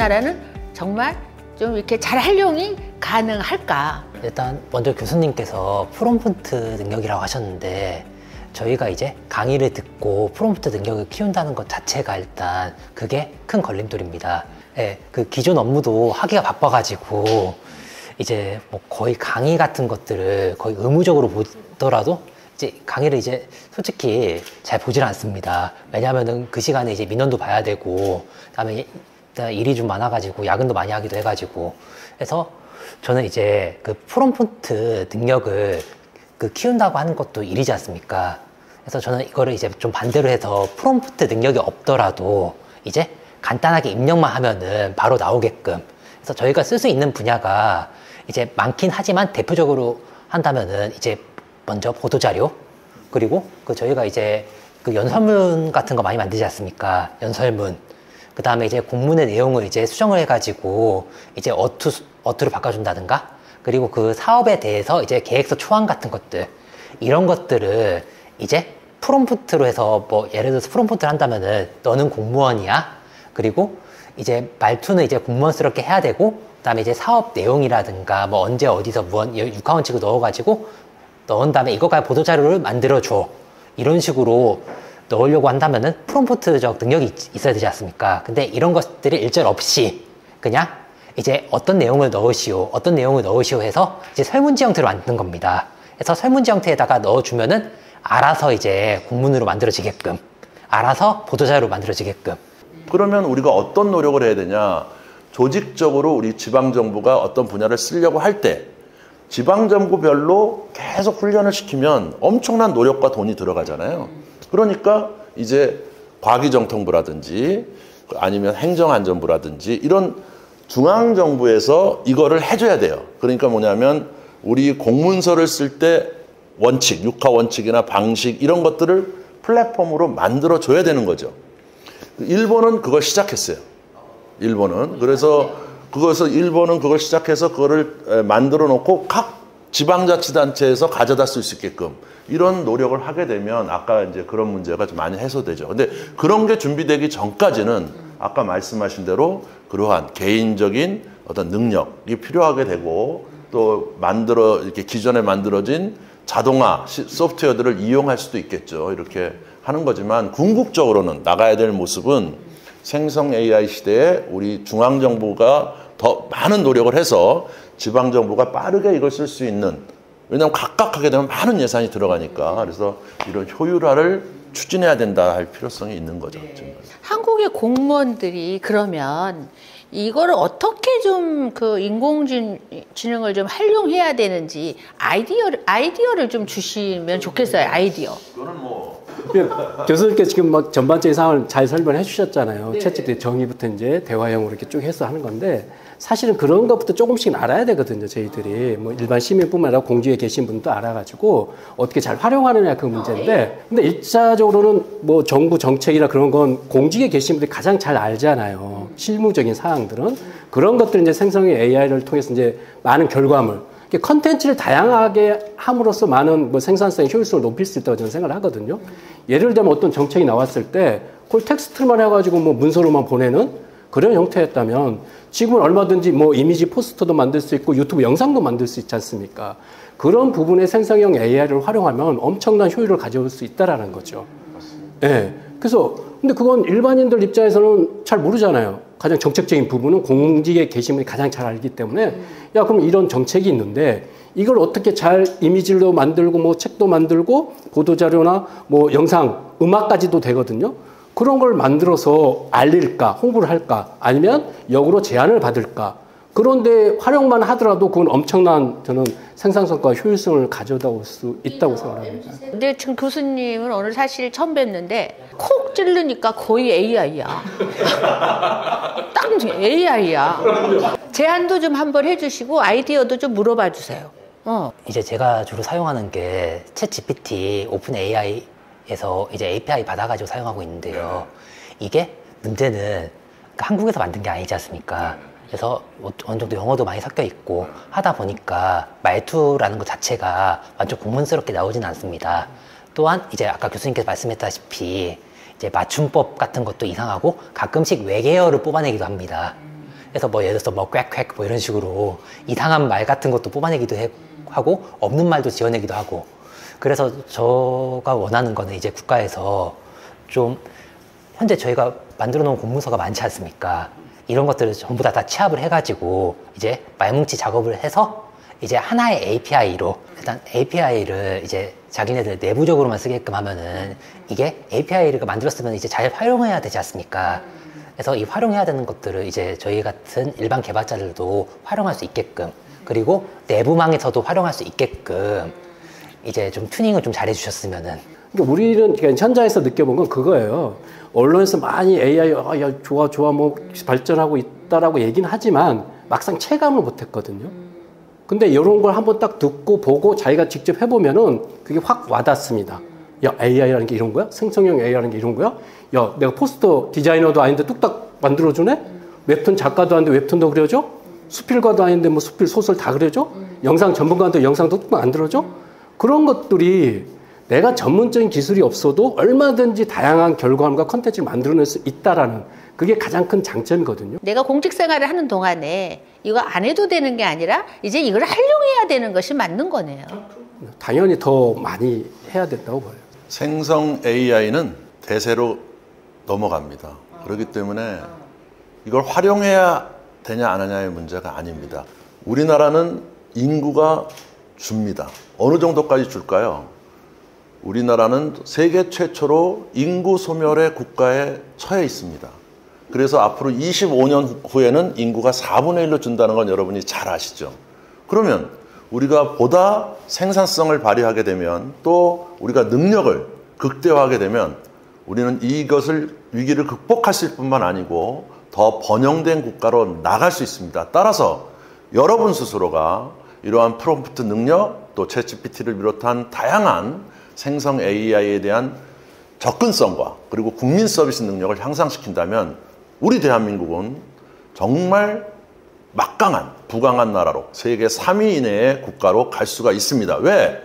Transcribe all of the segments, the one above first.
우리나라는 정말 좀 이렇게 잘 활용이 가능할까? 일단 먼저 교수님께서 프롬프트 능력이라고 하셨는데, 저희가 이제 강의를 듣고 프롬프트 능력을 키운다는 것 자체가 일단 그게 큰 걸림돌입니다. 예, 그 기존 업무도 하기가 바빠가지고 이제 뭐 거의 강의 같은 것들을 거의 의무적으로 보더라도 이제 강의를 이제 솔직히 잘 보질 않습니다. 왜냐하면은 그 시간에 이제 민원도 봐야 되고, 그다음에 일이 좀 많아가지고 야근도 많이 하기도 해가지고, 그래서 저는 이제 그 프롬프트 능력을 그 키운다고 하는 것도 일이지 않습니까? 그래서 저는 이거를 이제 좀 반대로 해서 프롬프트 능력이 없더라도 이제 간단하게 입력만 하면은 바로 나오게끔, 그래서 저희가 쓸 수 있는 분야가 이제 많긴 하지만 대표적으로 한다면은 이제 먼저 보도자료, 그리고 그 저희가 이제 그 연설문 같은 거 많이 만들지 않습니까? 연설문. 그 다음에 이제 공문의 내용을 이제 수정을 해가지고 이제 어투로 바꿔준다든가, 그리고 그 사업에 대해서 이제 계획서 초안 같은 것들, 이런 것들을 이제 프롬프트로 해서 뭐 예를 들어서 프롬프트를 한다면은 너는 공무원이야. 그리고 이제 말투는 이제 공무원스럽게 해야 되고, 그 다음에 이제 사업 내용이라든가 뭐 언제 어디서 무언 육하원칙을 넣어가지고 넣은 다음에 이거가 보도자료를 만들어줘. 이런 식으로 넣으려고 한다면은 프롬프트적 능력이 있어야 되지 않습니까? 근데 이런 것들이 일절 없이 그냥 이제 어떤 내용을 넣으시오 해서 이제 설문지 형태로 만드는 겁니다. 그래서 설문지 형태에다가 넣어주면은 알아서 이제 공문으로 만들어지게끔, 알아서 보도자료로 만들어지게끔. 그러면 우리가 어떤 노력을 해야 되냐? 조직적으로 우리 지방정부가 어떤 분야를 쓰려고 할 때 지방정부별로 계속 훈련을 시키면 엄청난 노력과 돈이 들어가잖아요. 그러니까 이제 과기정통부라든지 아니면 행정안전부라든지 이런 중앙정부에서 이거를 해줘야 돼요. 그러니까 뭐냐면 우리 공문서를 쓸 때 원칙, 육하원칙이나 방식 이런 것들을 플랫폼으로 만들어줘야 되는 거죠. 일본은 그걸 시작했어요. 일본은. 그래서 일본은 그걸 시작해서 그거를 만들어 놓고 각 지방자치단체에서 가져다 쓸 수 있게끔 이런 노력을 하게 되면 아까 이제 그런 문제가 좀 많이 해소되죠. 근데 그런 게 준비되기 전까지는 아까 말씀하신 대로 그러한 개인적인 어떤 능력이 필요하게 되고, 또 이렇게 기존에 만들어진 자동화 소프트웨어들을 이용할 수도 있겠죠. 이렇게 하는 거지만 궁극적으로는 나가야 될 모습은 생성 AI 시대에 우리 중앙정부가 더 많은 노력을 해서 지방정부가 빠르게 이걸 쓸 수 있는, 왜냐하면 각각 하게 되면 많은 예산이 들어가니까, 그래서 이런 효율화를 추진해야 된다 할 필요성이 있는 거죠. 지금. 한국의 공무원들이 그러면 이거를 어떻게 좀 그 인공지능을 좀 활용해야 되는지 아이디어를 좀 주시면 좋겠어요. 아이디어. 그거는 뭐 교수님께서 지금 막 전반적인 상황을 잘 설명해 주셨잖아요. 채찍 정의부터 이제 대화형으로 이렇게 쭉 해서 하는 건데, 사실은 그런 것부터 조금씩 알아야 되거든요. 저희들이 뭐 일반 시민뿐만 아니라 공직에 계신 분도 알아가지고 어떻게 잘 활용하느냐 그 문제인데, 근데 일차적으로는 뭐 정부 정책이나 그런 건 공직에 계신 분들이 가장 잘 알잖아요. 실무적인 사항들은 그런 것들 이제 생성의 AI를 통해서 이제 많은 결과물, 컨텐츠를 다양하게 함으로써 많은 뭐 생산성, 효율성을 높일 수 있다고 저는 생각을 하거든요. 예를 들면 어떤 정책이 나왔을 때 그걸 텍스트만 해가지고 뭐 문서로만 보내는 그런 형태였다면 지금은 얼마든지 뭐 이미지 포스터도 만들 수 있고 유튜브 영상도 만들 수 있지 않습니까? 그런 부분의 생성형 AI를 활용하면 엄청난 효율을 가져올 수 있다라는 거죠. 예. 네. 그래서 근데 그건 일반인들 입장에서는 잘 모르잖아요. 가장 정책적인 부분은 공직에 계신 분이 가장 잘 알기 때문에 야, 그럼 이런 정책이 있는데 이걸 어떻게 잘 이미지로 만들고 뭐 책도 만들고 보도자료나 뭐 영상, 음악까지도 되거든요. 그런 걸 만들어서 알릴까, 홍보를 할까, 아니면 역으로 제안을 받을까. 그런데 활용만 하더라도 그건 엄청난 저는 생산성과 효율성을 가져다 올 수 있다고 생각합니다. 근데 지금 교수님은 오늘 사실 처음 뵀는데 콕 찌르니까 거의 AI야. 딱 AI야. 제안도 좀 한번 해주시고 아이디어도 좀 물어봐 주세요. 이제 제가 주로 사용하는 게 챗GPT 오픈 AI에서 이제 API 받아가지고 사용하고 있는데요. 이게 문제는 그러니까 한국에서 만든 게 아니지 않습니까? 그래서 어느 정도 영어도 많이 섞여 있고 하다 보니까 말투라는 것 자체가 완전 공문스럽게 나오지는 않습니다. 또한 이제 아까 교수님께서 말씀했다시피 이제 맞춤법 같은 것도 이상하고 가끔씩 외계어를 뽑아내기도 합니다. 그래서 뭐 예를 들어서 뭐 꽥꽥 뭐 이런 식으로 이상한 말 같은 것도 뽑아내기도 하고 없는 말도 지어내기도 하고. 그래서 제가 원하는 거는 이제 국가에서 좀 현재 저희가 만들어 놓은 공문서가 많지 않습니까? 이런 것들을 전부 다 취합을 해가지고 이제 말뭉치 작업을 해서 이제 하나의 API로 일단 API를 이제 자기네들 내부적으로만 쓰게끔 하면은 이게 API를 만들었으면 이제 잘 활용해야 되지 않습니까? 그래서 이 활용해야 되는 것들을 이제 저희 같은 일반 개발자들도 활용할 수 있게끔, 그리고 내부망에서도 활용할 수 있게끔 이제 좀 튜닝을 좀 잘해 주셨으면은. 그러니까 우리는 그러니까 현장에서 느껴본 건 그거예요. 언론에서 많이 AI 야 좋아 뭐 발전하고 있다라고 얘기는 하지만 막상 체감을 못했거든요. 근데 이런 걸 한번 딱 듣고 보고 자기가 직접 해보면은 그게 확 와닿습니다. 야, AI라는 게 이런 거야? 생성형 AI라는 게 이런 거야? 야, 내가 포스터 디자이너도 아닌데 뚝딱 만들어주네? 웹툰 작가도 아닌데 웹툰도 그려줘? 수필가도 아닌데 뭐 수필 소설 다 그려줘? 영상 전문가한테 영상도 뚝딱 만들어줘? 그런 것들이 내가 전문적인 기술이 없어도 얼마든지 다양한 결과물과 컨텐츠를 만들어낼 수 있다라는, 그게 가장 큰 장점이거든요. 내가 공직 생활을 하는 동안에 이거 안 해도 되는 게 아니라 이제 이걸 활용해야 되는 것이 맞는 거네요. 당연히 더 많이 해야 된다고 봐요. 생성 AI는 대세로 넘어갑니다. 그렇기 때문에 이걸 활용해야 되냐 안 하냐의 문제가 아닙니다. 우리나라는 인구가 줍니다. 어느 정도까지 줄까요? 우리나라는 세계 최초로 인구 소멸의 국가에 처해 있습니다. 그래서 앞으로 25년 후에는 인구가 4분의 1로 준다는 건 여러분이 잘 아시죠? 그러면 우리가 보다 생산성을 발휘하게 되면, 또 우리가 능력을 극대화하게 되면 우리는 이것을 위기를 극복할 뿐만 아니고 더 번영된 국가로 나갈 수 있습니다. 따라서 여러분 스스로가 이러한 프롬프트 능력, 또 챗GPT를 비롯한 다양한 생성 AI에 대한 접근성과 그리고 국민 서비스 능력을 향상시킨다면 우리 대한민국은 정말 막강한, 부강한 나라로 세계 3위 이내의 국가로 갈 수가 있습니다. 왜?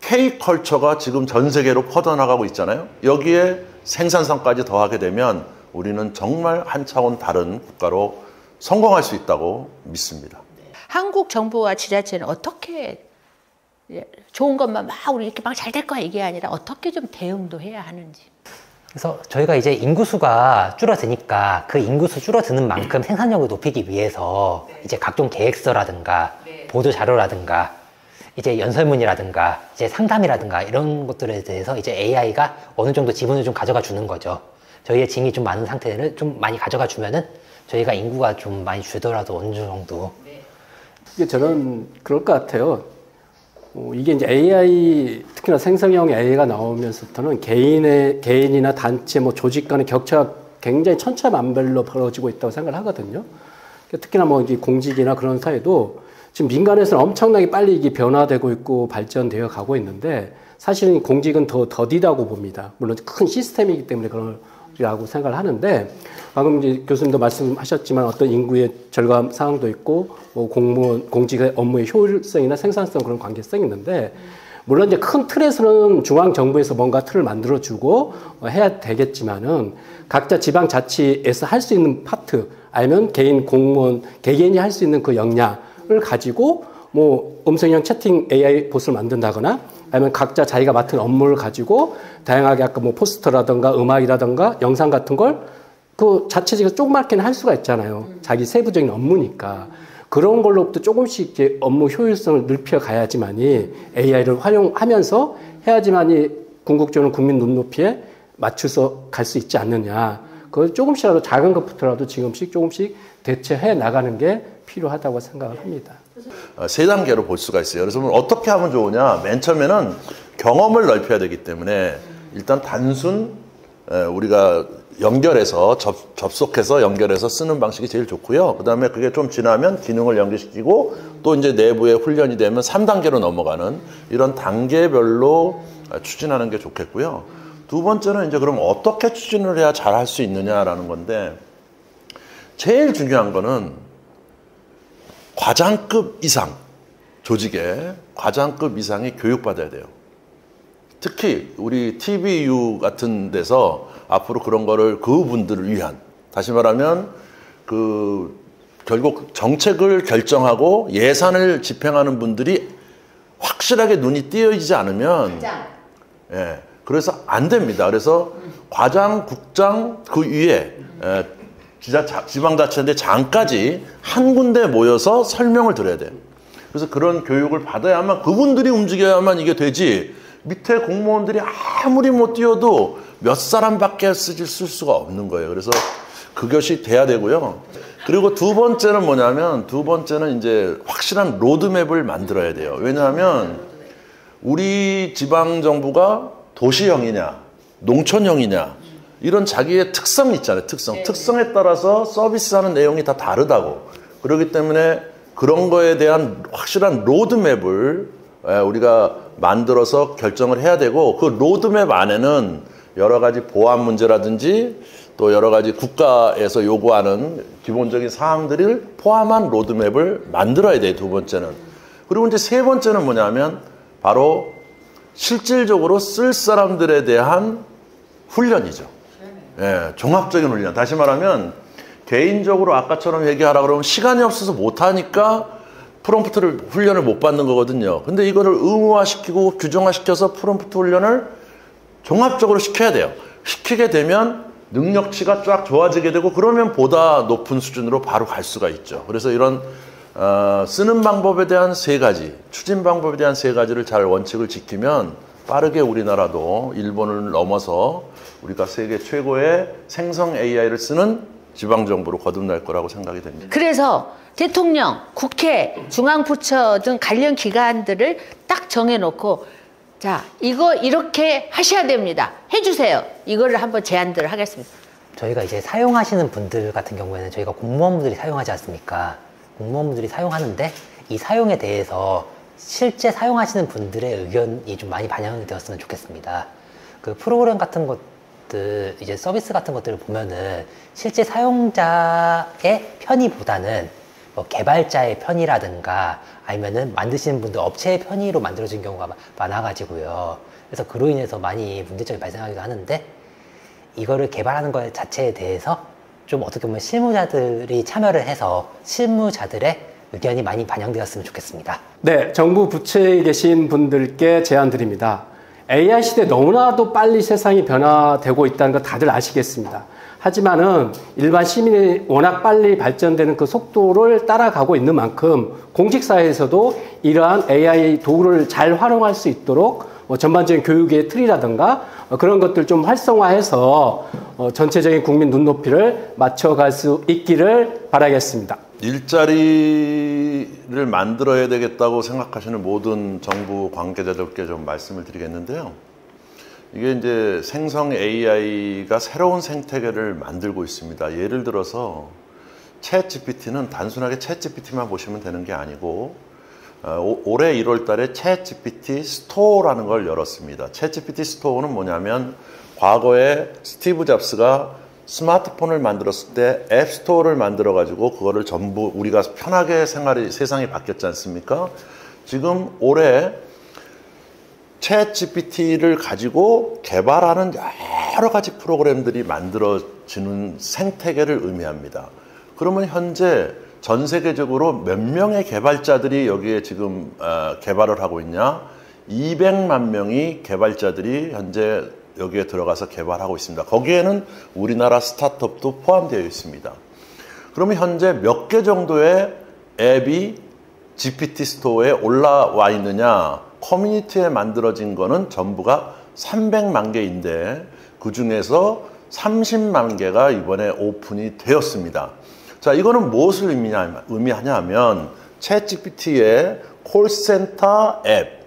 K컬처가 지금 전 세계로 퍼져나가고 있잖아요. 여기에 생산성까지 더하게 되면 우리는 정말 한 차원 다른 국가로 성공할 수 있다고 믿습니다. 한국 정부와 지자체는 어떻게 좋은 것만 막 우리 이렇게 막 잘 될 거야 이게 아니라 어떻게 좀 대응도 해야 하는지. 그래서 저희가 이제 인구수가 줄어드니까 그 인구수 줄어드는 만큼 생산력을 높이기 위해서 이제 각종 계획서라든가 보도 자료라든가 이제 연설문이라든가 이제 상담이라든가 이런 것들에 대해서 이제 AI가 어느 정도 지분을 좀 가져가 주는 거죠. 저희의 징이 좀 많은 상태를 좀 많이 가져가 주면은 저희가 인구가 좀 많이 줄더라도 어느 정도. 이게 저는 그럴 것 같아요. 이게 이제 AI, 특히나 생성형 AI가 나오면서부터는 개인이나 단체, 뭐 조직 간의 격차가 굉장히 천차만별로 벌어지고 있다고 생각을 하거든요. 특히나 뭐 이게 공직이나 그런 사회도 지금 민간에서는 엄청나게 빨리 이게 변화되고 있고 발전되어 가고 있는데 사실은 공직은 더 더디다고 봅니다. 물론 큰 시스템이기 때문에 그러라고 생각을 하는데, 방금 이제 교수님도 말씀하셨지만 어떤 인구의 절감 상황도 있고 뭐 공무원 공직의 업무의 효율성이나 생산성 그런 관계성이 있는데, 물론 이제 큰 틀에서는 중앙 정부에서 뭔가 틀을 만들어주고 해야 되겠지만은 각자 지방자치에서 할 수 있는 파트, 아니면 개인 공무원 개개인이 할 수 있는 그 역량을 가지고 뭐 음성형 채팅 AI 봇을 만든다거나, 아니면 각자 자기가 맡은 업무를 가지고 다양하게 아까 뭐 포스터라든가 음악이라든가 영상 같은 걸 그 자체적으로 조그맣게는 할 수가 있잖아요. 자기 세부적인 업무니까. 그런 걸로부터 조금씩 이제 업무 효율성을 넓혀 가야지만이 AI를 활용하면서 해야지만이 궁극적으로 국민 눈높이에 맞춰서 갈 수 있지 않느냐. 그걸 조금씩이라도 작은 것부터라도 지금씩 조금씩 대처해 나가는 게 필요하다고 생각을 합니다. 세 단계로 볼 수가 있어요. 그래서 어떻게 하면 좋으냐? 맨 처음에는 경험을 넓혀야 되기 때문에 일단 단순 우리가 연결해서 접속해서 연결해서 쓰는 방식이 제일 좋고요. 그 다음에 그게 좀 지나면 기능을 연결시키고 또 이제 내부에 훈련이 되면 3단계로 넘어가는 이런 단계별로 추진하는 게 좋겠고요. 두 번째는 이제 그럼 어떻게 추진을 해야 잘 할 수 있느냐라는 건데, 제일 중요한 거는 과장급 이상, 조직의 과장급 이상이 교육받아야 돼요. 특히 우리 TVU 같은 데서 앞으로 그런 거를 그분들을 위한, 다시 말하면 그 결국 정책을 결정하고 예산을 집행하는 분들이 확실하게 눈이 띄어지지 않으면 예, 그래서 안 됩니다. 그래서 과장, 국장 그 위에 지방자치단체 장까지 한 군데 모여서 설명을 드려야 돼요. 그래서 그런 교육을 받아야만 그분들이 움직여야만 이게 되지 밑에 공무원들이 아무리 못 뛰어도 몇 사람밖에 쓸 수가 없는 거예요. 그래서 그것이 돼야 되고요. 그리고 두 번째는 뭐냐면 두 번째는 이제 확실한 로드맵을 만들어야 돼요. 왜냐하면 우리 지방정부가 도시형이냐 농촌형이냐 이런 자기의 특성이 있잖아요. 특성에 따라서 서비스하는 내용이 다 다르다고. 그렇기 때문에 그런 거에 대한 확실한 로드맵을 우리가 만들어서 결정을 해야 되고 그 로드맵 안에는 여러 가지 보안 문제라든지 또 여러 가지 국가에서 요구하는 기본적인 사항들을 포함한 로드맵을 만들어야 돼요. 두 번째는. 그리고 이제 세 번째는 뭐냐면 바로 실질적으로 쓸 사람들에 대한 훈련이죠. 예, 종합적인 훈련. 다시 말하면 개인적으로 아까처럼 얘기하라 그러면 시간이 없어서 못하니까 프롬프트를 훈련을 못 받는 거거든요. 근데 이거를 의무화시키고 규정화시켜서 프롬프트 훈련을 종합적으로 시켜야 돼요. 시키게 되면 능력치가 쫙 좋아지게 되고 그러면 보다 높은 수준으로 바로 갈 수가 있죠. 그래서 이런 쓰는 방법에 대한 세 가지, 추진 방법에 대한 세 가지를 잘 원칙을 지키면 빠르게 우리나라도 일본을 넘어서 우리가 세계 최고의 생성 AI를 쓰는 지방정부로 거듭날 거라고 생각이 됩니다. 그래서 대통령, 국회, 중앙부처 등 관련 기관들을 딱 정해놓고 자, 이거 이렇게 하셔야 됩니다. 해주세요. 이거를 한번 제안들을 하겠습니다. 저희가 이제 사용하시는 분들 같은 경우에는 저희가 공무원분들이 사용하지 않습니까? 공무원분들이 사용하는데 이 사용에 대해서 실제 사용하시는 분들의 의견이 좀 많이 반영이 되었으면 좋겠습니다. 그 프로그램 같은 것들, 이제 서비스 같은 것들을 보면은 실제 사용자의 편의보다는 뭐 개발자의 편의라든가 아니면은 만드시는 분들 업체의 편의로 만들어진 경우가 많아가지고요. 그래서 그로 인해서 많이 문제점이 발생하기도 하는데 이거를 개발하는 것 자체에 대해서 좀 어떻게 보면 실무자들이 참여를 해서 실무자들의 의견이 많이 반영되었으면 좋겠습니다. 네, 정부 부처에 계신 분들께 제안 드립니다. AI 시대 너무나도 빨리 세상이 변화되고 있다는 거 다들 아시겠습니다. 하지만은 일반 시민이 워낙 빨리 발전되는 그 속도를 따라가고 있는 만큼 공직사회에서도 이러한 AI 도구를 잘 활용할 수 있도록 전반적인 교육의 틀이라든가 그런 것들 좀 활성화해서 전체적인 국민 눈높이를 맞춰갈 수 있기를 바라겠습니다. 일자리를 만들어야 되겠다고 생각하시는 모든 정부 관계자들께 좀 말씀을 드리겠는데요. 이게 이제 생성 AI가 새로운 생태계를 만들고 있습니다. 예를 들어서 챗GPT는 단순하게 챗GPT만 보시면 되는 게 아니고 올해 1월 달에 챗GPT 스토어라는 걸 열었습니다. 챗GPT 스토어는 뭐냐면 과거에 스티브 잡스가 스마트폰을 만들었을 때 앱스토어를 만들어 가지고 그거를 전부 우리가 편하게 세상이 바뀌었지 않습니까? 지금 올해 챗GPT를 가지고 개발하는 여러 가지 프로그램들이 만들어지는 생태계를 의미합니다. 그러면 현재 전 세계적으로 몇 명의 개발자들이 여기에 지금 개발을 하고 있냐? 200만 명의 개발자들이 현재 여기에 들어가서 개발하고 있습니다. 거기에는 우리나라 스타트업도 포함되어 있습니다. 그러면 현재 몇 개 정도의 앱이 GPT 스토어에 올라와 있느냐? 커뮤니티에 만들어진 거는 전부가 300만 개인데 그 중에서 30만 개가 이번에 오픈이 되었습니다. 자, 이거는 무엇을 의미하냐 하면 챗GPT의 콜센터 앱,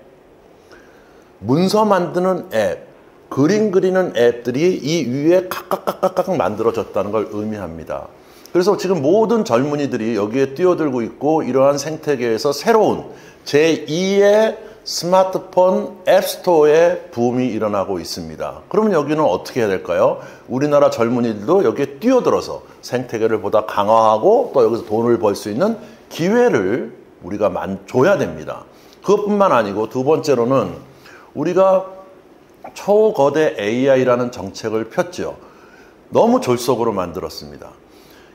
문서 만드는 앱, 그림 그리는 앱들이 이 위에 각각 만들어졌다는 걸 의미합니다. 그래서 지금 모든 젊은이들이 여기에 뛰어들고 있고 이러한 생태계에서 새로운 제2의 스마트폰 앱스토어의 붐이 일어나고 있습니다. 그러면 여기는 어떻게 해야 될까요? 우리나라 젊은이들도 여기에 뛰어들어서 생태계를 보다 강화하고 또 여기서 돈을 벌 수 있는 기회를 우리가 줘야 됩니다. 그것뿐만 아니고 두 번째로는 우리가 초거대 AI라는 정책을 폈죠. 너무 졸속으로 만들었습니다.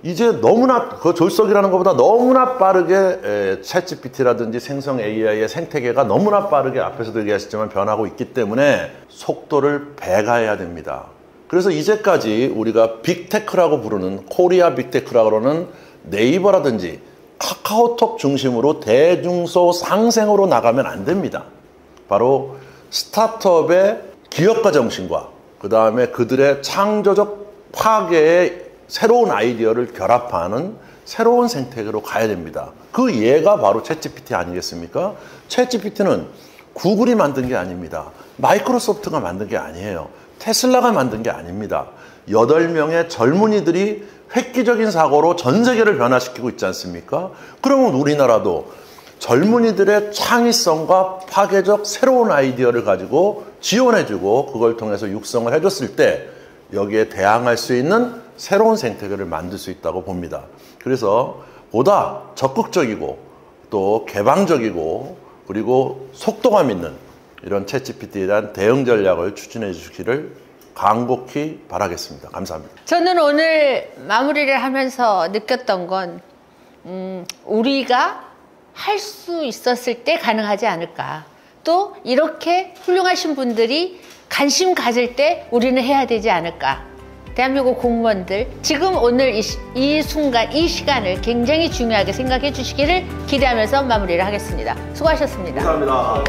이제 너무나 그 졸속이라는 것보다 너무나 빠르게 챗GPT라든지 생성 AI의 생태계가 너무나 빠르게 앞에서도 얘기하셨지만 변하고 있기 때문에 속도를 배가해야 됩니다. 그래서 이제까지 우리가 빅테크라고 부르는 코리아 빅테크라고 그러는 네이버라든지 카카오톡 중심으로 대중소 상생으로 나가면 안 됩니다. 바로 스타트업의 기업가 정신과 그 다음에 그들의 창조적 파괴의 새로운 아이디어를 결합하는 새로운 생태계로 가야 됩니다. 그 예가 바로 챗GPT 아니겠습니까? 챗GPT는 구글이 만든 게 아닙니다. 마이크로소프트가 만든 게 아니에요. 테슬라가 만든 게 아닙니다. 8명의 젊은이들이 획기적인 사고로 전 세계를 변화시키고 있지 않습니까? 그러면 우리나라도 젊은이들의 창의성과 파괴적 새로운 아이디어를 가지고 지원해주고 그걸 통해서 육성을 해줬을 때 여기에 대항할 수 있는 새로운 생태계를 만들 수 있다고 봅니다. 그래서 보다 적극적이고 또 개방적이고 그리고 속도감 있는 이런 챗GPT에 대한 대응 전략을 추진해 주시기를 간곡히 바라겠습니다. 감사합니다. 저는 오늘 마무리를 하면서 느꼈던 건 우리가 할 수 있었을 때 가능하지 않을까. 또 이렇게 훌륭하신 분들이 관심 가질 때 우리는 해야 되지 않을까. 대한민국 공무원들 지금 오늘 이 순간 이 시간을 굉장히 중요하게 생각해 주시기를 기대하면서 마무리를 하겠습니다. 수고하셨습니다. 감사합니다.